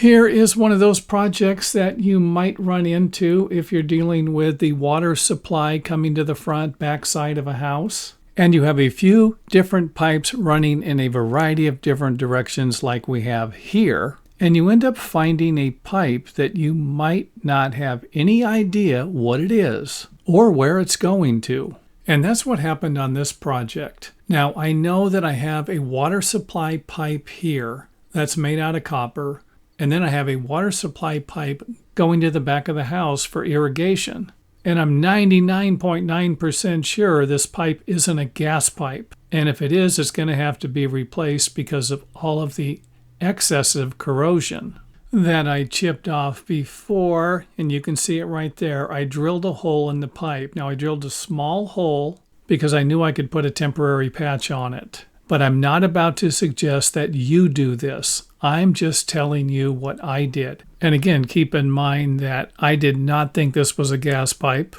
Here is one of those projects that you might run into if you're dealing with the water supply coming to the front, back side of a house. And you have a few different pipes running in a variety of different directions like we have here. And you end up finding a pipe that you might not have any idea what it is or where it's going to. And that's what happened on this project. Now, I know that I have a water supply pipe here that's made out of copper. And then I have a water supply pipe going to the back of the house for irrigation. And I'm 99.9% sure this pipe isn't a gas pipe. And if it is, it's going to have to be replaced because of all of the excessive corrosion that I chipped off before. And you can see it right there. I drilled a hole in the pipe. Now I drilled a small hole because I knew I could put a temporary patch on it. But I'm not about to suggest that you do this. I'm just telling you what I did. And again, keep in mind that I did not think this was a gas pipe.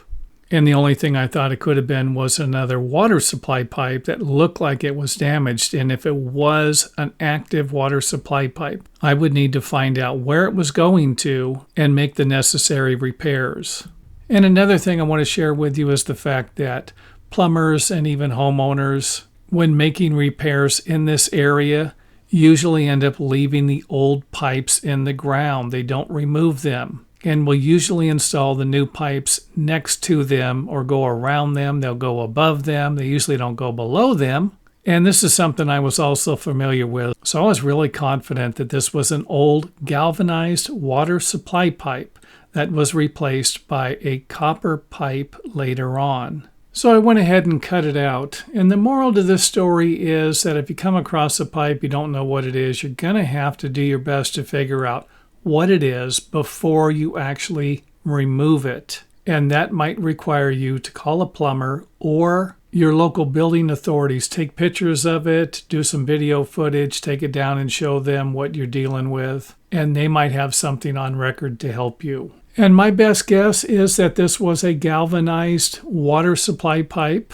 And the only thing I thought it could have been was another water supply pipe that looked like it was damaged. And if it was an active water supply pipe, I would need to find out where it was going to and make the necessary repairs. And another thing I want to share with you is the fact that plumbers and even homeowners, when making repairs in this area, usually end up leaving the old pipes in the ground. They don't remove them and will usually install the new pipes next to them or go around them. They'll go above them. They usually don't go below them. And this is something I was also familiar with. So I was really confident that this was an old galvanized water supply pipe that was replaced by a copper pipe later on. So I went ahead and cut it out. And the moral to this story is that if you come across a pipe, you don't know what it is, you're going to have to do your best to figure out what it is before you actually remove it. And that might require you to call a plumber or your local building authorities. Take pictures of it, do some video footage, take it down and show them what you're dealing with. And they might have something on record to help you. And my best guess is that this was a galvanized water supply pipe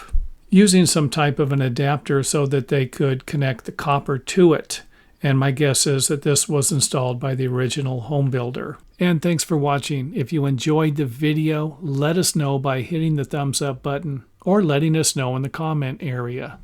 using some type of an adapter so that they could connect the copper to it. And my guess is that this was installed by the original home builder. And thanks for watching. If you enjoyed the video, let us know by hitting the thumbs up button or letting us know in the comment area.